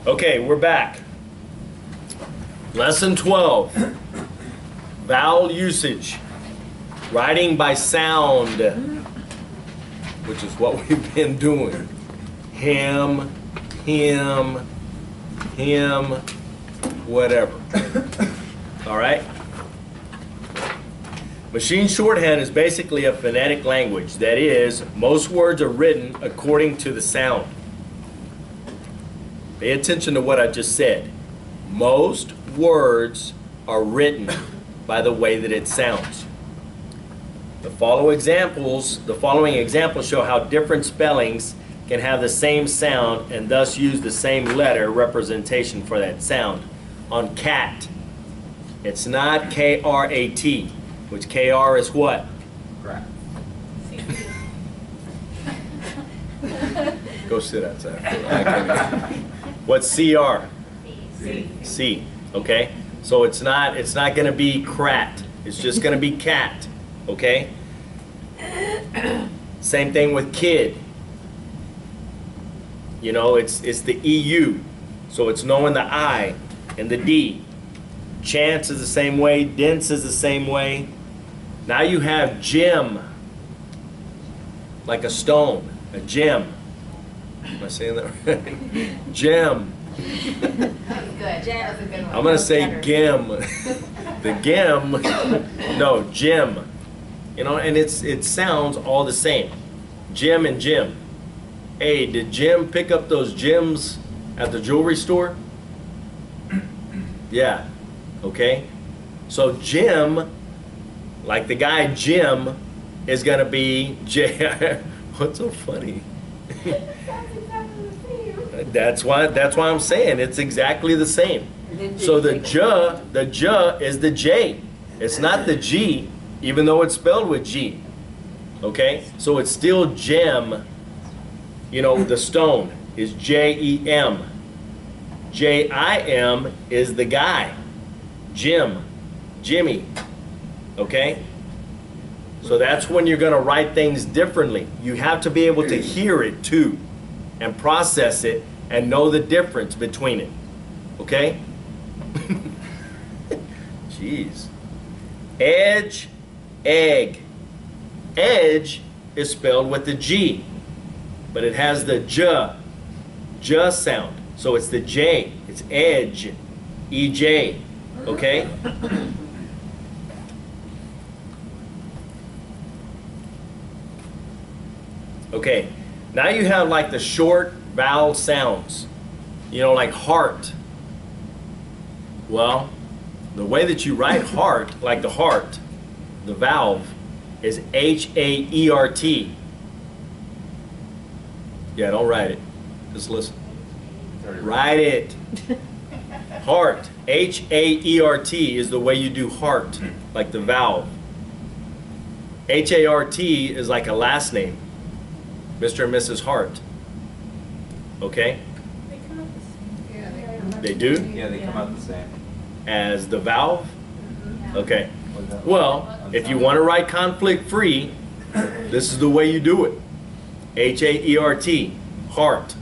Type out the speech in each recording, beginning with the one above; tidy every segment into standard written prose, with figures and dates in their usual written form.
Okay, we're back. Lesson 12. Vowel usage. Writing by sound, which is what we've been doing. Him, him, him, whatever. All right? Machine shorthand is basically a phonetic language. That is, most words are written according to the sound. Pay attention to what I just said. Most words are written by the way that it sounds. The following examples show how different spellings can have the same sound and thus use the same letter representation for that sound. On cat, it's not K-R-A-T, which K-R is what? Crap. Go sit outside. I can't. What's C-R? C. C. Okay? So it's not going to be crat. It's just going to be cat. Okay? Same thing with kid. You know, it's the EU. So it's knowing the I and the D. Chance is the same way. Dense is the same way. Now you have gem. Like a stone. A gem. Am I saying that right? Gem. That was good. That was a good one. I'm going to say gem. The gem. No, gem. You know, and it sounds all the same. Gem and gem. Hey, did Jim pick up those gems at the jewelry store? Yeah. Okay. So Jim, like the guy Jim, is going to be J. What's so funny? That's why I'm saying it's exactly the same. So the J is the J. It's not the G, even though it's spelled with G. Okay? So it's still gem. You know, the stone is J-E-M. J-I-M is the guy. Jim. Jimmy. Okay? So that's when you're going to write things differently. You have to be able to hear it too and process it and know the difference between it. Okay? Jeez. Edge, egg. Edge is spelled with the G, but it has the J sound. So it's the J. It's edge. E-J. Okay? Okay. Now you have like the short vowel sounds. You know, like heart. Well, the way that you write heart, like the heart, the valve, is H-A-E-R-T. Yeah, don't write it. Just listen. Write it. Heart. H-A-E-R-T is the way you do heart, like the valve. H-A-R-T is like a last name. Mr. and Mrs. Hart. Okay? They come out the same. Yeah, They do? Yeah, they come out the same. As the valve? Okay. Well, if you want to write conflict-free, this is the way you do it. H-A-E-R-T. Heart.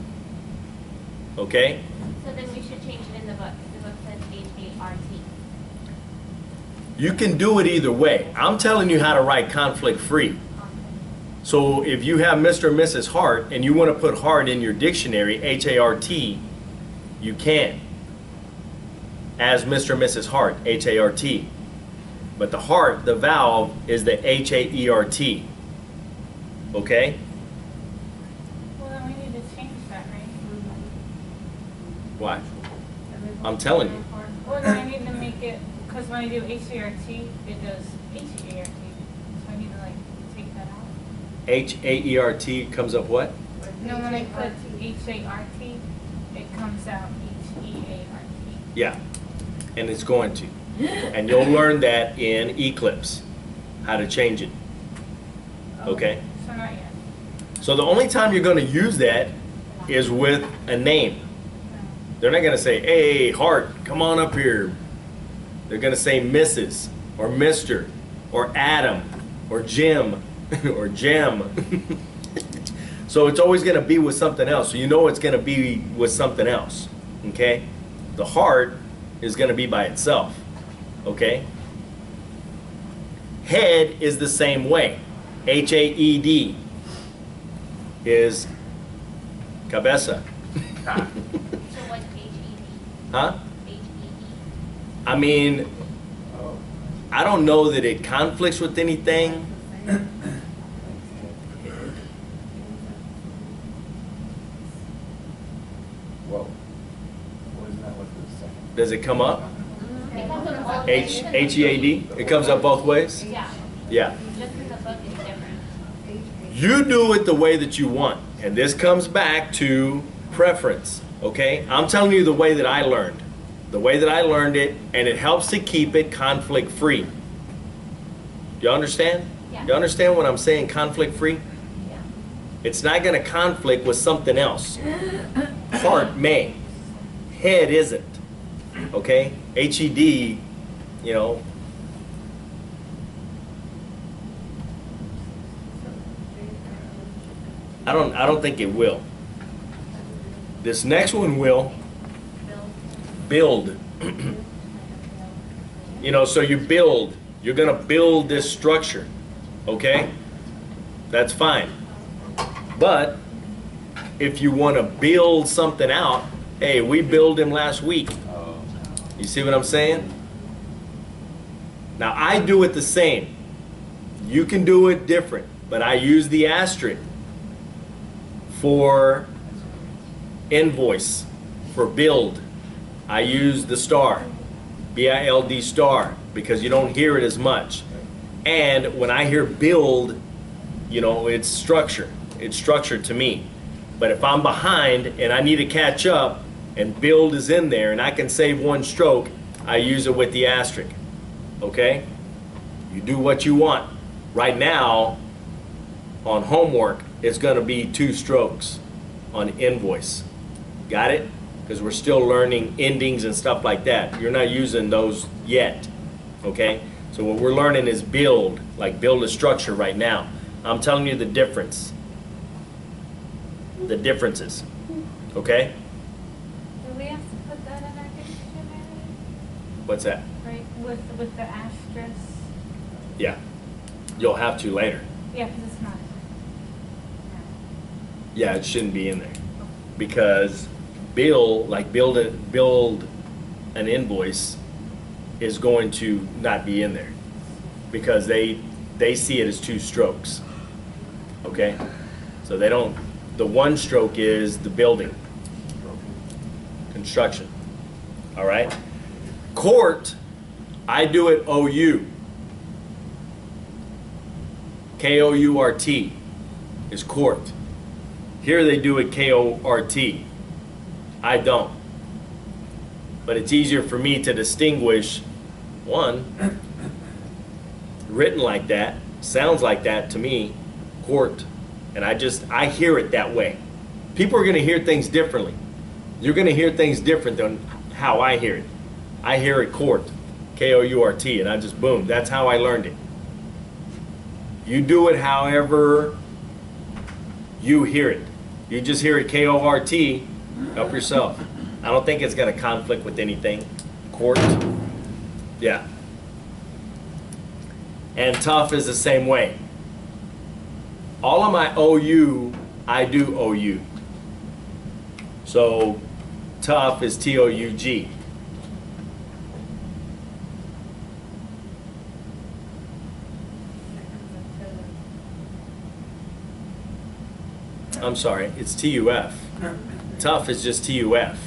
Okay? So then we should change it in the book. The book says H-A-R-T. You can do it either way. I'm telling you how to write conflict-free. So if you have Mr. and Mrs. Hart and you want to put Hart in your dictionary, H-A-R-T, you can. As Mr. and Mrs. Hart, H-A-R-T. But the heart, the valve, is the H-A-E-R-T. Okay? Well, then we need to change that, right? Why? I'm telling you. Well, then I need to make it, because when I do H-A-R-T, it does H-A-R-T. So I need to, like, take that out. H-A-E-R-T comes up what? No, when I put H-A-R-T, it comes out H-E-A-R-T. Yeah. And it's going to. And you'll learn that in Eclipse, how to change it. Okay? So not yet. So the only time you're going to use that is with a name. They're not going to say, hey, Hart, come on up here. They're going to say Mrs. or Mr. or Adam or Jim or Jem. So it's always going to be with something else. So you know it's going to be with something else. Okay? The heart is going to be by itself. Okay? Head is the same way. H-A-E-D is cabeza. So what's H-E-D? Huh? H-E-E? I mean, I don't know that it conflicts with anything. Whoa. Wasn't that what the second? Does it come up? It comes up both H, ways. H-E-A-D? It comes up both ways? Yeah, Yeah. just in the book is different. You do it the way that you want. And this comes back to preference, okay? I'm telling you the way that I learned. The way that I learned it, and it helps to keep it conflict free. Do you understand? Yeah. You understand what I'm saying, conflict free? Yeah. It's not going to conflict with something else. Heart may. Head isn't. Okay? H-E-D, you know. I don't think it will. This next one will. Build. You know, so you build. You're going to build this structure. Okay? That's fine. But if you want to build something out, hey, we built him last week. Oh. You see what I'm saying? Now, I do it the same. You can do it different, but I use the asterisk for invoice, for build. I use the star, B-I-L-D star, because you don't hear it as much. And when I hear build, you know, it's structure. It's structure to me. But if I'm behind and I need to catch up and build is in there and I can save one stroke, I use it with the asterisk. Okay? You do what you want. Right now, on homework, it's going to be 2 strokes on invoice. Got it? Because we're still learning endings and stuff like that. You're not using those yet. Okay? So what we're learning is build, like build a structure right now. I'm telling you the difference. The differences. Okay? Do we have to put that in our dictionary? What's that? Right, with the asterisk? Yeah. You'll have to later. Yeah, because it's not. Yeah, it shouldn't be in there. Because build an invoice is going to not be in there. Because they see it as 2 strokes. Okay? So they don't, the 1 stroke is the building. Construction. All right? Court, I do it O-U. K-O-U-R-T is court. Here they do it K-O-R-T. I don't. But it's easier for me to distinguish, one, written like that, sounds like that to me, court. And I hear it that way. People are going to hear things differently. You're going to hear things different than how I hear it. I hear it court, K-O-U-R-T, and I just, boom, that's how I learned it. You do it however you hear it. You just hear it K-O-R-T, help yourself. I don't think it's going to conflict with anything. Court, yeah. And tough is the same way. All of my OU, I do OU. So tough is T-O-U-G. I'm sorry, it's T-U-F. Tough is just T-U-F.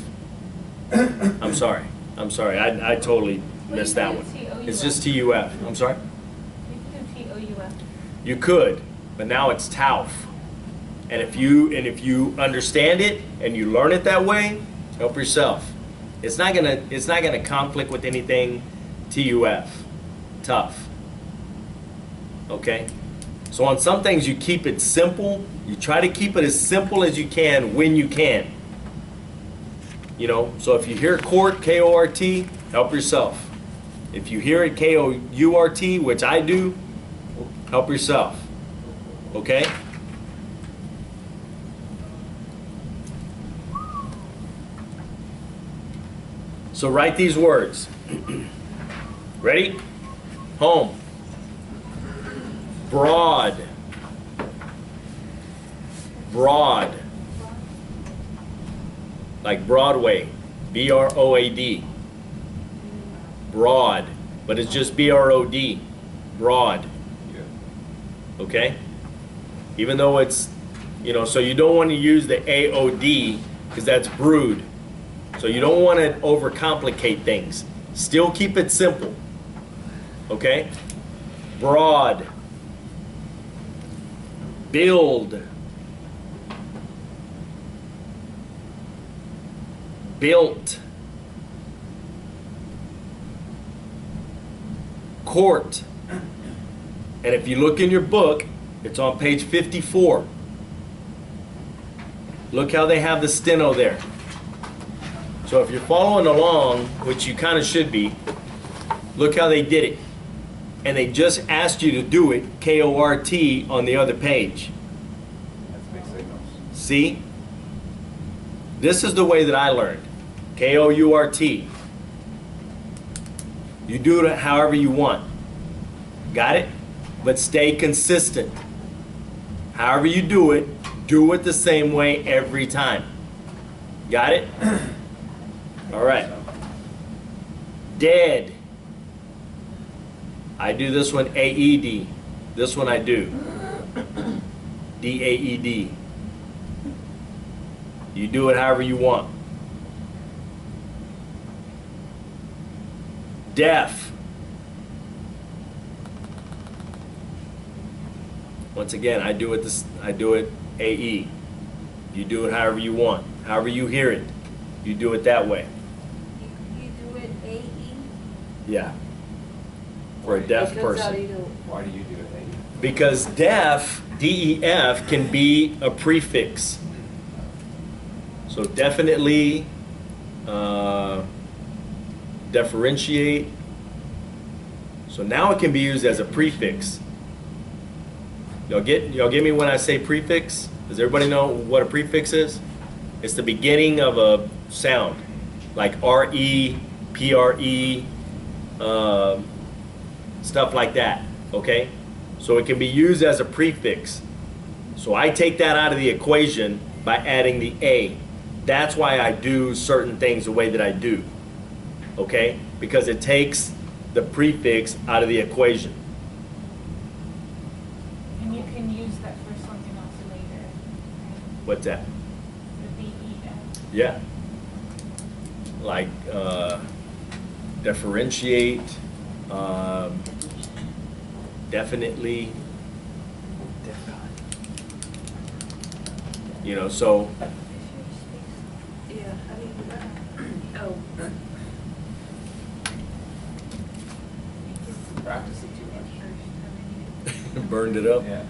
I'm sorry. I totally missed that one. It's just T-U-F. I'm sorry? You can do T-O-U-F. You could, but now it's TAUF. And if you understand it and you learn it that way, help yourself. It's not gonna conflict with anything TUF. Tough. Okay? So on some things you keep it simple. You try to keep it as simple as you can when you can. You know, so if you hear court, K-O-R-T, help yourself. If you hear it K-O-U-R-T, which I do, help yourself. Okay? So write these words. Ready? Home. Broad. Broad. Like Broadway. B-R-O-A-D. Broad. But it's just B-R-O-D. Broad. Okay? Even though it's, you know, so you don't want to use the A-O-D because that's brood. So you don't want to overcomplicate things. Still keep it simple. Okay? Broad. Build. Built. Court. And if you look in your book, it's on page 54. Look how they have the steno there. So if you're following along, which you kind of should be, look how they did it. And they just asked you to do it, K-O-R-T, on the other page. That's big signals. See? This is the way that I learned. K-O-U-R-T. You do it however you want. Got it? But stay consistent. However you do it the same way every time. Got it? All right. Dead. I do this one A-E-D. This one I do D-A-E-D. You do it however you want. Deaf. Once again, I do it A-E. You do it however you want. However you hear it, you do it that way. You do it A-E? Yeah. For a deaf person. Why do you do it? Because deaf, D-E-F, can be a prefix. So definitely differentiate. So now it can be used as a prefix. Y'all get me when I say prefix? Does everybody know what a prefix is? It's the beginning of a sound, like R-E, P-R-E, stuff like that, okay? So it can be used as a prefix. So I take that out of the equation by adding the A. That's why I do certain things the way that I do, okay? Because it takes the prefix out of the equation. And you can use that for something else later. What's that? The D-E-F. Yeah. Like differentiate, definitely. You know, so Yeah, how do you do that? Oh. Practice it too much. burned it up. Yeah.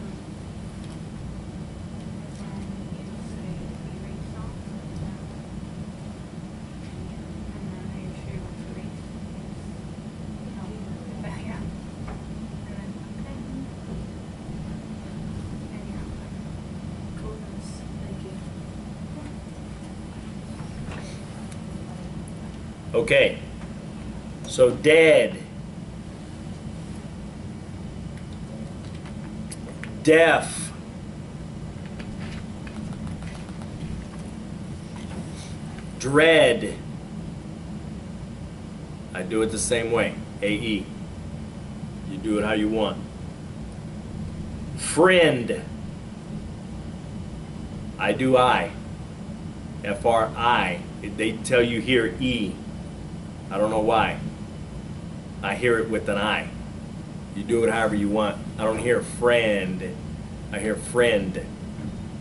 Okay. So dead. Deaf. Dread. I do it the same way. A-E. You do it how you want. Friend. I do I. F-R-I. They tell you here E. I don't know why. I hear it with an I. You do it however you want. I don't hear friend. I hear friend.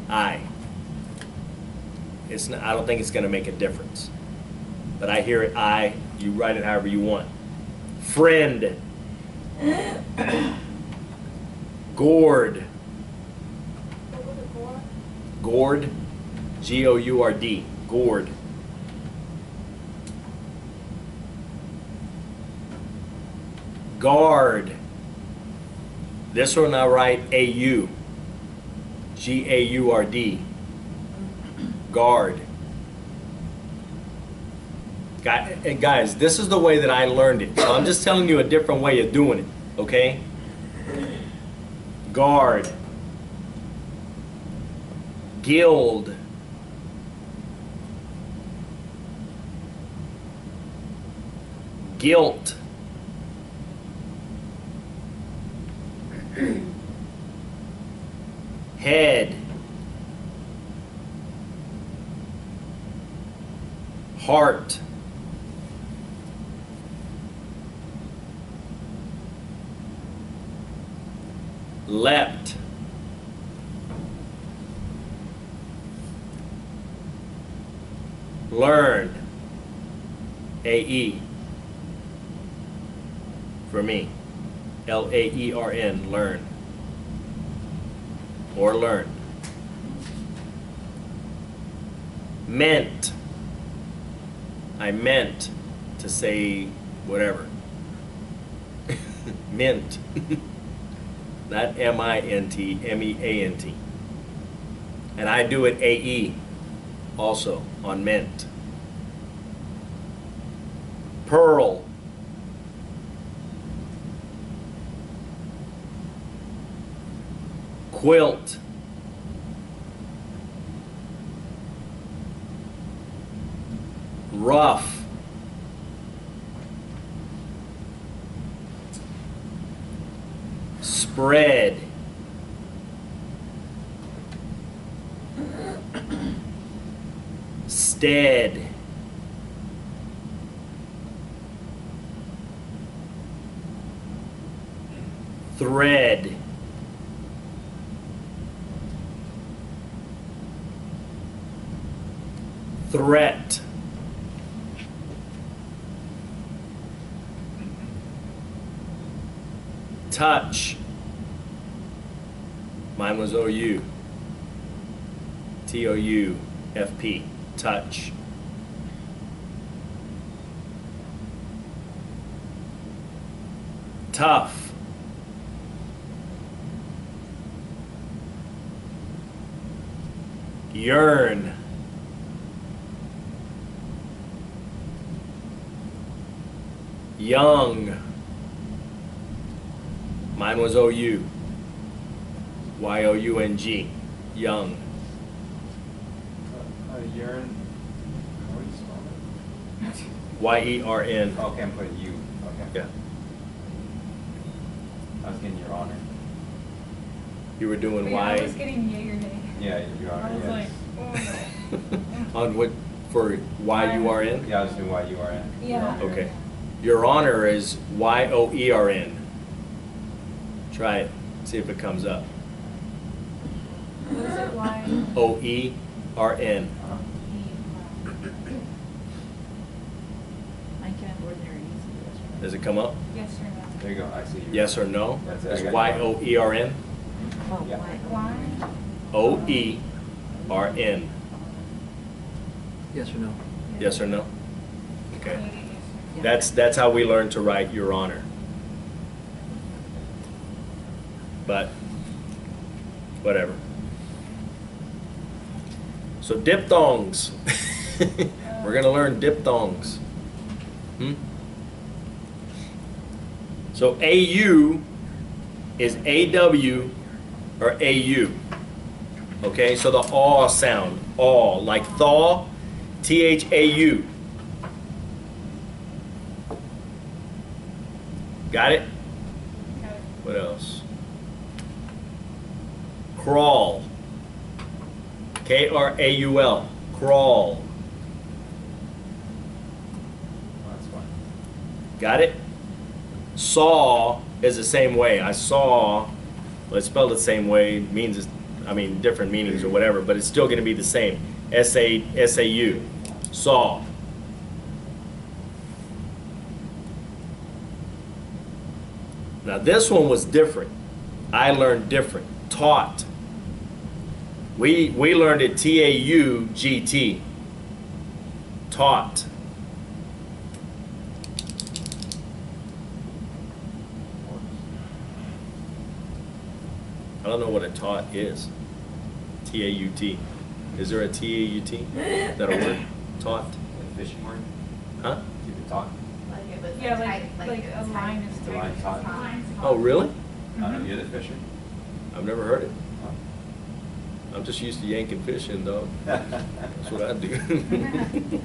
I. It's not, I don't think it's going to make a difference. But I hear it I. You write it however you want. Friend. Gourd. Gourd. G-O-U-R-D. Gourd. Guard. This one I write A-U. G-A-U-R-D. Guard. Guys, this is the way that I learned it. So I'm just telling you a different way of doing it, okay? Guard. Guild. Guilt. Head. Heart. Leapt. Learn. AE. For me. LAERN. Learn. Or learn. Meant. I meant to say whatever. Mint. Not M-I-N-T, M-E-A-N-T. And I do it A-E also on meant. Pearl. Quilt. Rough. Spread. Stead. Thread. Threat. Touch. Mine was OU. TOUFP. Touch. Tough. Yearn. Young. Mine was OU. Y-O-U-N-G. Young. Urine. How do you spell it? Y-E-R-N. Okay, I'm putting U. Okay. Yeah. I was getting your honor. You were doing Yeah, I was Y. getting yay or nay. Yeah, your honor. I was Yes. like, oh On what, for Y-U-R-N? Yeah, I was doing Y-U-R-N. no. Yeah. Okay. Your honor is Y-O-E-R-N. Try it. See if it comes up. What is it? Y? O-E-R-N. Uh-huh. I can ordinary easy. Does it come up? Yes or no? There you go. I see you. Yes or no? That's it. I It's got Y-O-E-R-N. Oh, Yeah. Y? O-E-R-N. Yes or no? Yes or no? Okay. Yes That's how we learn to write your honor. But whatever. So diphthongs. We're gonna learn diphthongs. So AU is AW or AU. Okay, so the aw sound, aw, like thaw, T-H-A-U. Got it? Got it. What else? Crawl. K-R-A-U-L. Crawl. Oh, that's fine. Got it? Saw is the same way. I saw, well, it's spelled the same way, means, different meanings or whatever, but it's still going to be the same. S-A-U. Saw. Now this one was different. I learned different. Taught. We learned it T-A-U-G-T. Taught. I don't know what a taught is. T-A-U-T. Is there a T-A-U-T? Is that a word? Taught? A fishing word? Huh? Keep it taut. Like it was Yeah, tight, like it a was line tight. is The tight. line's taut. Oh, really? The other fishing? I've never heard it. Huh? I'm just used to yanking fish in, though. That's what I do.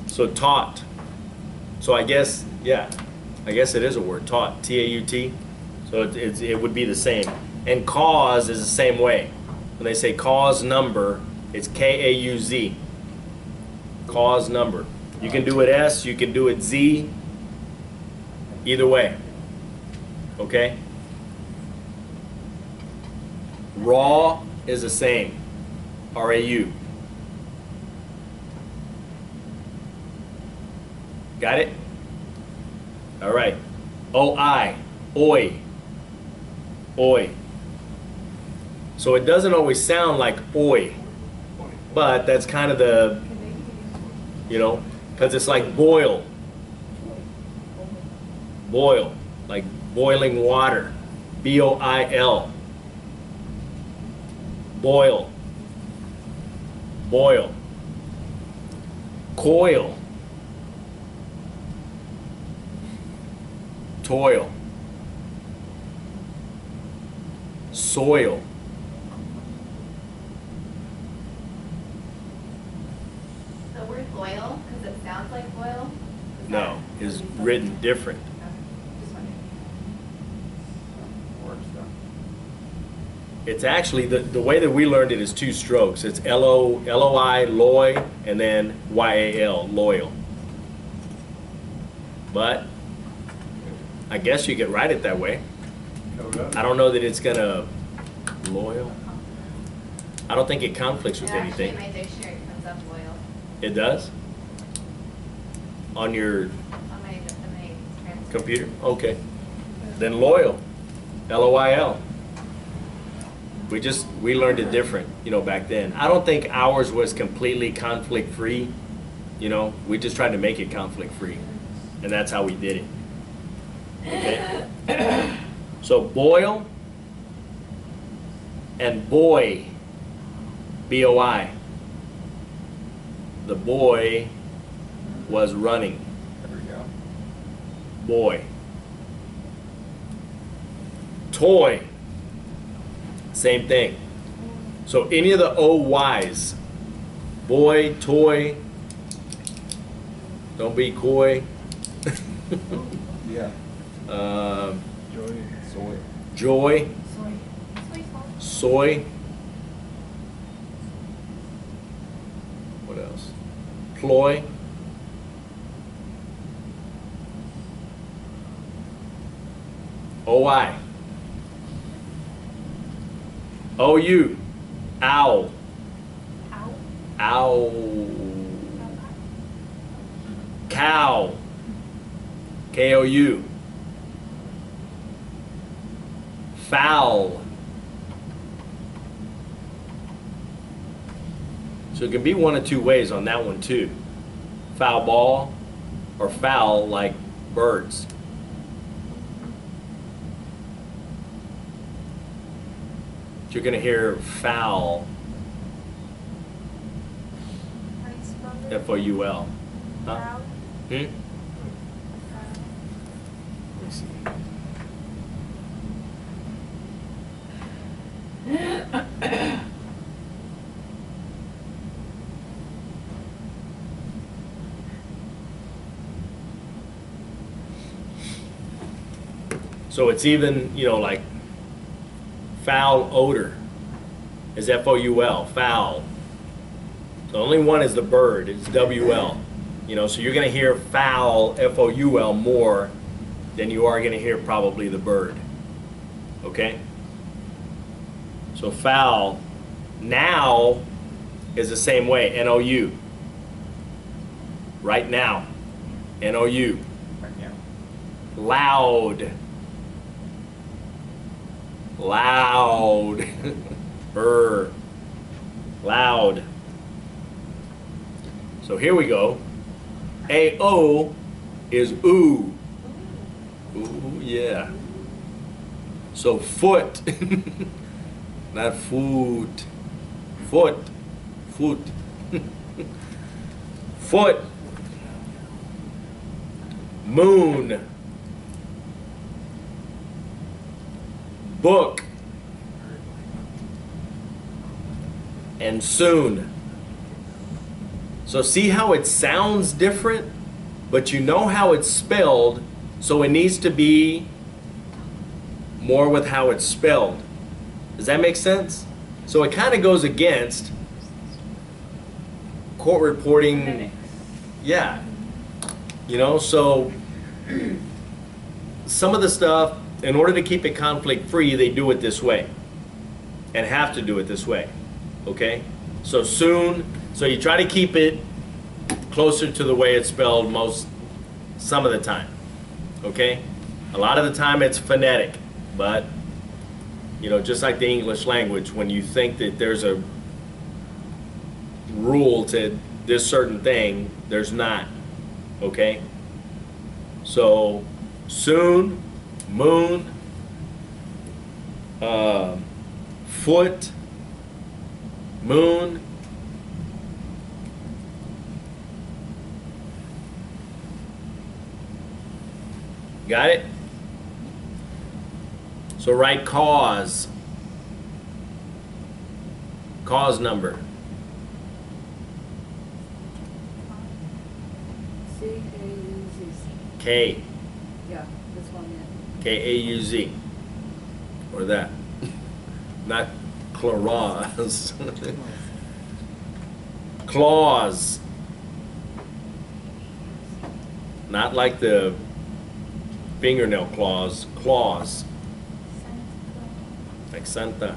So taut. So I guess, yeah, I guess it is a word, taut, T-A-U-T. So it would be the same. And cause is the same way. When they say cause number, it's K-A-U-Z. Cause number. You can do it S, you can do it Z. Either way. Okay? Raw is the same. R-A-U. Got it? All right. O-I. Oi. Oi. So it doesn't always sound like oi, but that's kind of the, you know, because it's like boil. Boil. Like boiling water. B-O-I-L. Boil. Boil. Coil. Toil. Soil. The word boil, because it sounds like boil. No, is written different. Just wondering. Works though. It's actually, the way that we learned it is two strokes. It's L-O-I, loy, and then Y-A-L, loyal. But I guess you could write it that way. I don't know that it's gonna, loyal. I don't think it conflicts with It actually, in anything. my dictionary comes up boil It does? On your on my transcript. computer? Okay. Then loyal, L-O-I-L. We learned it different, you know, back then. I don't think ours was completely conflict-free, you know. We just tried to make it conflict-free, and that's how we did it. Okay? So boil and boy, B-O-I. The boy was running. There we go. Boy. Toy. Same thing. So any of the O-Y's, boy, toy, don't be coy. Yeah. Soy. Joy, Soy. soy. What else? Ploy. O-I. O-U. Owl. Ow. Owl. Cow. K-O-U. Foul. So it can be one of two ways on that one too. Foul ball or foul like birds. You're going to hear foul, F-O-U-L. Huh? Hmm? Let me see. So it's even, you know, like foul odor is F-O-U-L, foul. The only one is the bird, it's W-L. You know, so you're going to hear foul, F-O-U-L, more than you are going to hear probably the bird. Okay? So foul, now is the same way, N-O-U. Right now, N-O-U. Right now. Loud. Loud. Loud. So here we go. A-O is ooh. Ooh, yeah. So foot. Not food. Foot. Foot. Foot. Moon. Book. And soon. So see how it sounds different, but you know how it's spelled, so it needs to be more with how it's spelled. Does that make sense? So it kind of goes against court reporting. Phonetics. Yeah. You know, so some of the stuff, in order to keep it conflict free, they do it this way and have to do it this way. Okay? So soon, so you try to keep it closer to the way it's spelled some of the time. Okay? A lot of the time it's phonetic, but you know, just like the English language, when you think that there's a rule to this certain thing, there's not. Okay? So soon, moon, foot, moon, got it? So write cause. Cause number. C-A-U-Z. K. Yeah, this one, yeah. K-A-U-Z. Or that. Not clause. Clause. Not like the fingernail claws. Clause. Like Santa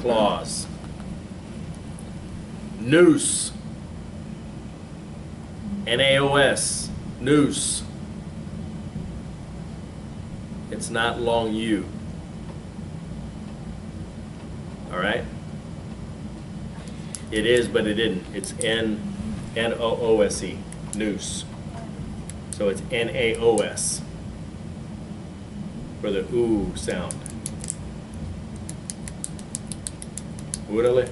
Claus. Noose. N-A-O-S. Noose. It's not long U. All right? It is, but it didn't. It's N-O-O-S-E. Noose. So it's N-A-O-S. For the ooh sound. Órale.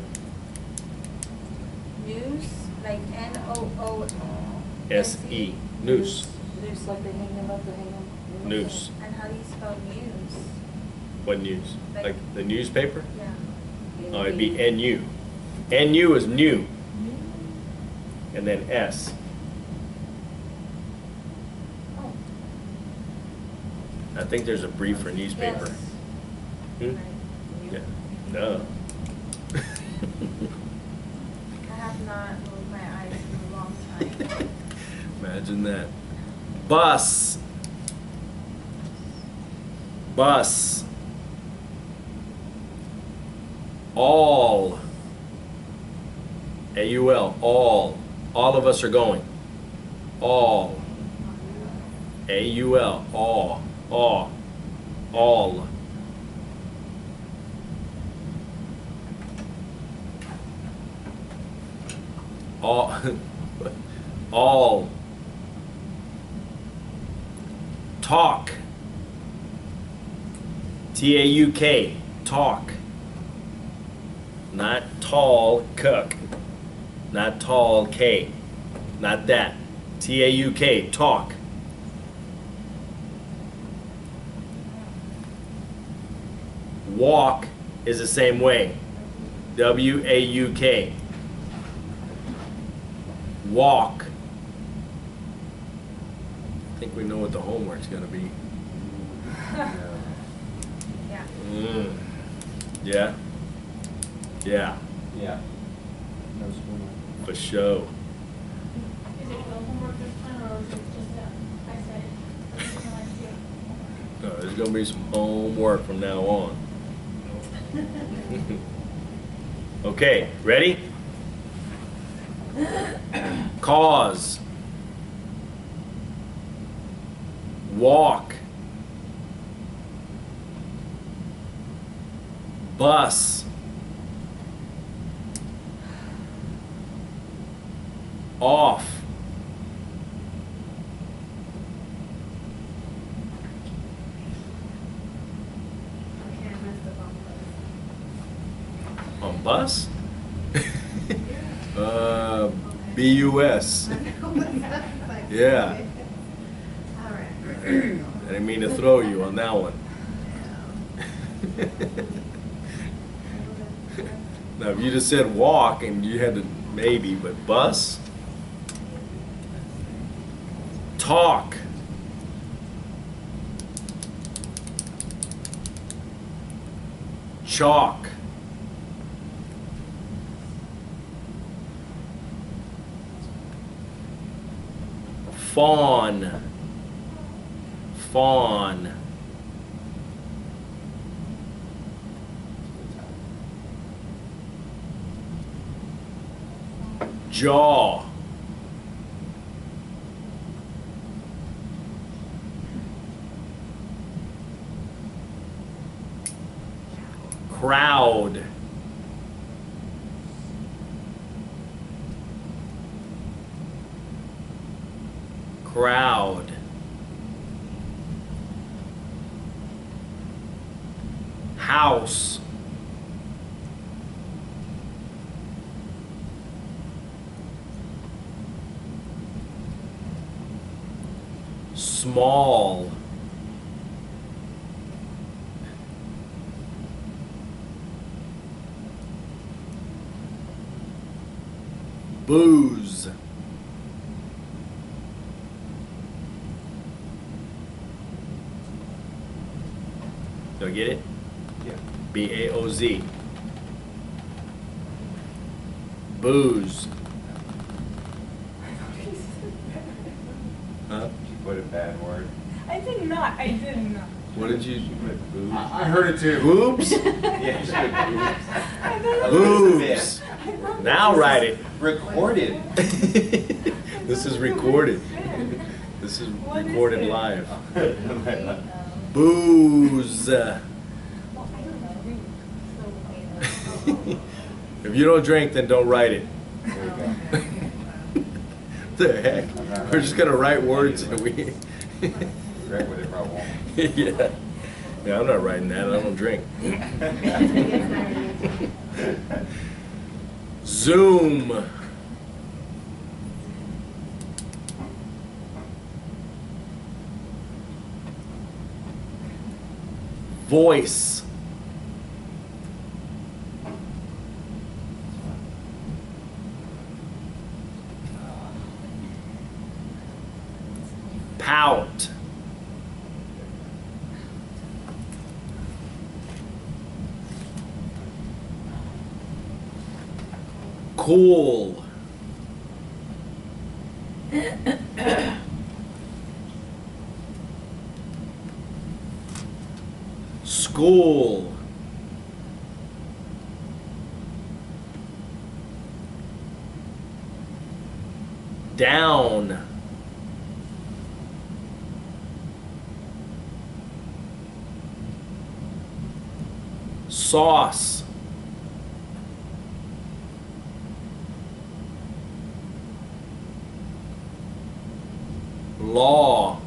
News, like N-O-O-S-E. S-E. Noose. Noose, like they hang them up, they hang them. Noose. And how do you spell news? What news? Like the newspaper? Yeah. Oh, it'd be N-U. N-U is new. And then S. Oh. I think there's a brief for newspaper. Yes. Hmm? Right. Yeah. No. I have not moved my eyes in a long time. Imagine that. Bus. Bus. All. A-U-L. All. All of us are going. All. A-U-L. All. All. All. All. All. Talk. T-A-U-K. Talk. Not tall, cook. Not tall, K. Not that. T-A-U-K. Talk. Walk is the same way. W-A-U-K. Walk. I think we know what the homework's gonna be. Yeah. Mm. Yeah? Yeah, Yeah. No spoon. for sure. Is it real homework this time, or is it just I said it? This is my idea. No, there's gonna be some homework from now on. Okay, ready? Cause. Walk. Bus. Off. Okay, I messed up on On bus? Okay. B-U-S. Yeah. All right. I didn't mean to throw you on that one. Now, if you just said walk and you had to maybe, but bus? Talk. Chalk. Fawn. Fawn. Jaw. Crowd. Crowd. House. Small. Booze. Y'all get it? Yeah. B-A-O-Z. Booze. Huh? Did you put a bad word? I did not. I did not. What did you? You put boobs. I heard it too. Boobs? Yeah, she put boobs. I thought Boobs. Now write it. Recorded. This is recorded. This is What is recorded it? live. There Booze. Well, I don't know. If you don't drink, then don't write it. you go. The heck? We're just gonna write words and we. Greg with it, probably won't. Yeah. Yeah, I'm not writing that. I don't drink. Zoom. Voice. Pout. Cool. School. Down. Sauce. Law.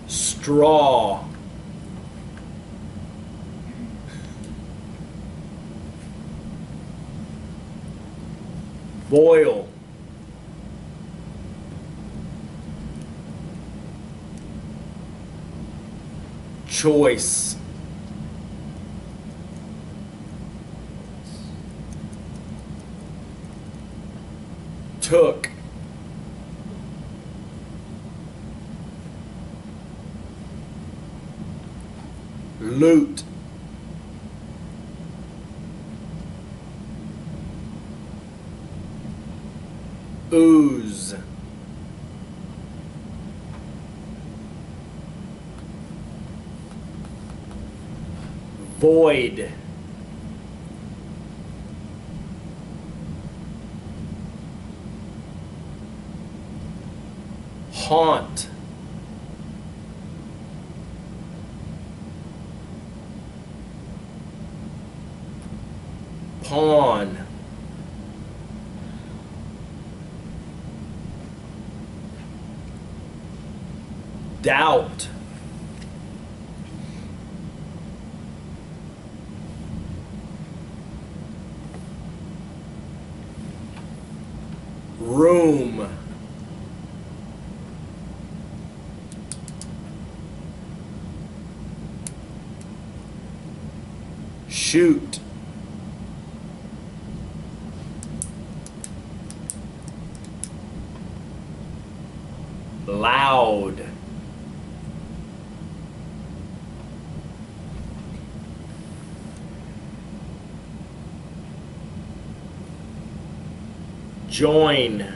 Straw. Boil. Choice. Took. Loot. Ooze. Void. Haunt. Pawn. Doubt. room, shoot, loud, join,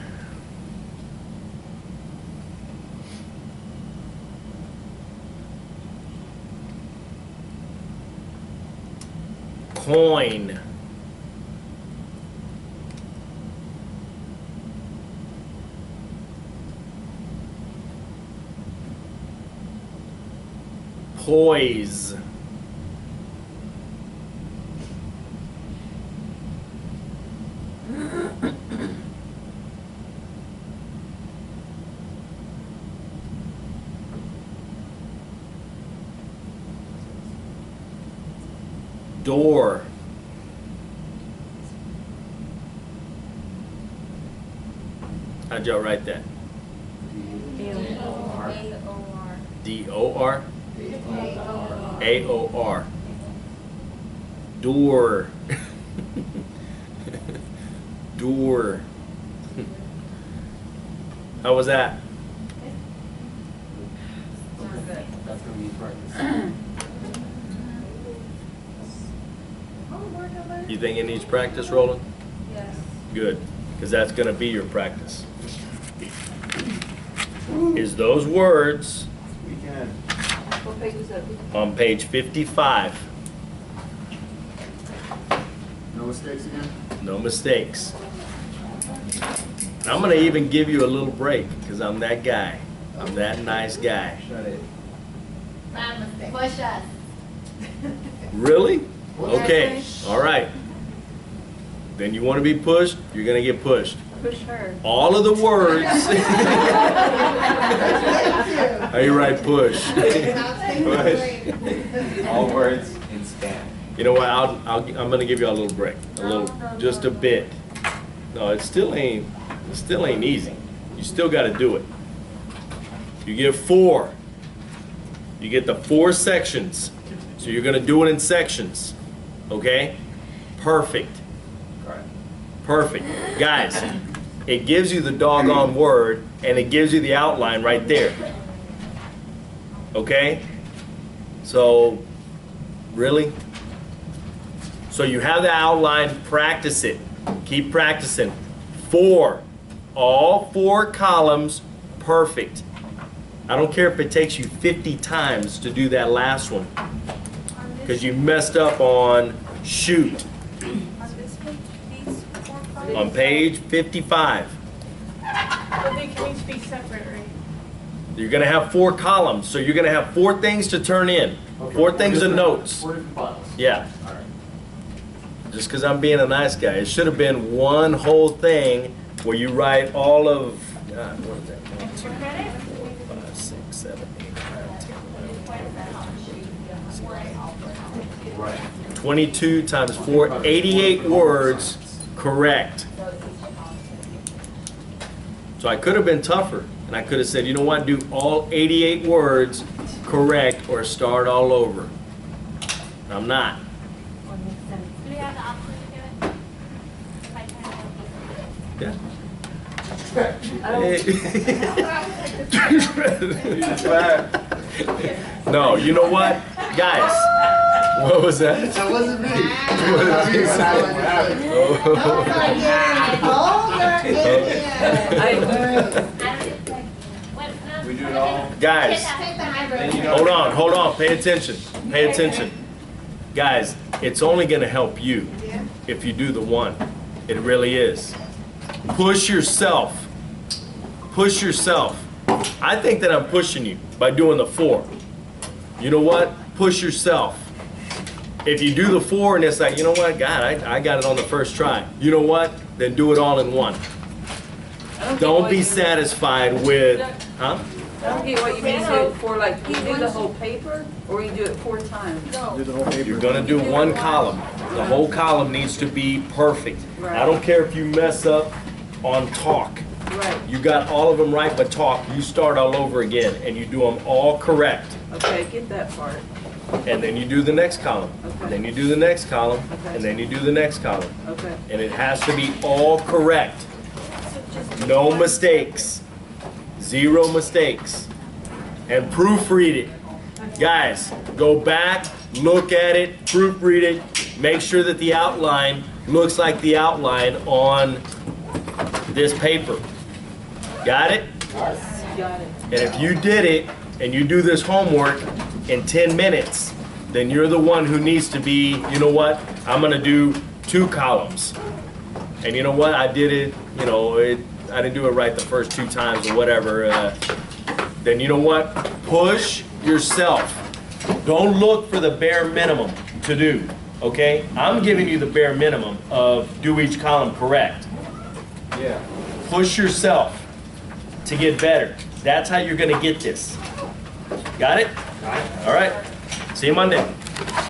coin, poise, door, how'd y'all write that? D-O-R? A-O-R. Door. Door. How was that? That's gonna be practice. You think it needs practice, Roland? Yes. Good, because that's going to be your practice. Is those words We can. What page is that? on page 55? No mistakes again? No mistakes. I'm going to even give you a little break because I'm that guy. I'm that nice guy. Shut it. Push us. Really? Okay, all right. Then you want to be pushed, you're going to get pushed. Push her. All of the words. How you write push? Push. All words in span. You know what? I'm going to give you a little break, just a bit. No, it still ain't easy. You still got to do it. You get 4. You get the 4 sections. So you're going to do it in sections. Okay? Perfect. Correct. Perfect. Guys, it gives you the doggone word and it gives you the outline right there. Okay? So, really? So you have the outline, practice it. Keep practicing. 4. All 4 columns, perfect. I don't care if it takes you 50 times to do that last one. Because you messed up on shoot. On this page, these 4 columns? On page 55. But they can each be separate, right? You're going to have 4 columns. So you're going to have 4 things to turn in. 4 things of notes. 4 different files. Yeah. All right. Just because I'm being a nice guy. It should have been one whole thing where you write all of, God, what is that? 1, 2, 3, 4, 5, 6, 7, 8, 9, 10, 11, 12, Right. 22 times 4, 88 words, correct. So I could have been tougher, and I could have said, you know what, do all 88 words correct or start all over. I'm not. Do we have the option to do it? If I turn it Yeah. No, you know what? Guys, what was that? That wasn't me. We do it all. Guys, Then you know. hold on, pay attention, pay attention. Guys, it's only gonna help you if you do the 1. It really is. Push yourself. Push yourself. I think that I'm pushing you by doing the 4. You know what? Push yourself. If you do the 4 and it's like, you know what, God, I got it on the first try. You know what? Then do it all in 1. Don't be satisfied with, huh? I don't get what you mean do it for, like, you do the whole paper, or you do it 4 times? You're gonna do 1 column. The whole column needs to be perfect. I don't care if you mess up on talk. Right, You got all of them right, but talk, you start all over again and you do them all correct. okay, get that part. And then you do the next column. Okay. And then you do the next column. Okay. And then you do the next column. Okay, And it has to be all correct. So just No mistakes. Zero mistakes. And proofread it. Guys, go back, look at it, proofread it, make sure that the outline looks like the outline on this paper. Got it? got it. And if you did it and you do this homework in 10 minutes, then you're the one who needs to be, you know what, I'm gonna do 2 columns. And you know what, I did it, you know, I didn't do it right the first 2 times or whatever. Then you know what, push yourself. Don't look for the bare minimum to do, okay? I'm giving you the bare minimum of do each column correct. Yeah. Push yourself to get better. That's how you're gonna get this. Got it? All right. See you Monday.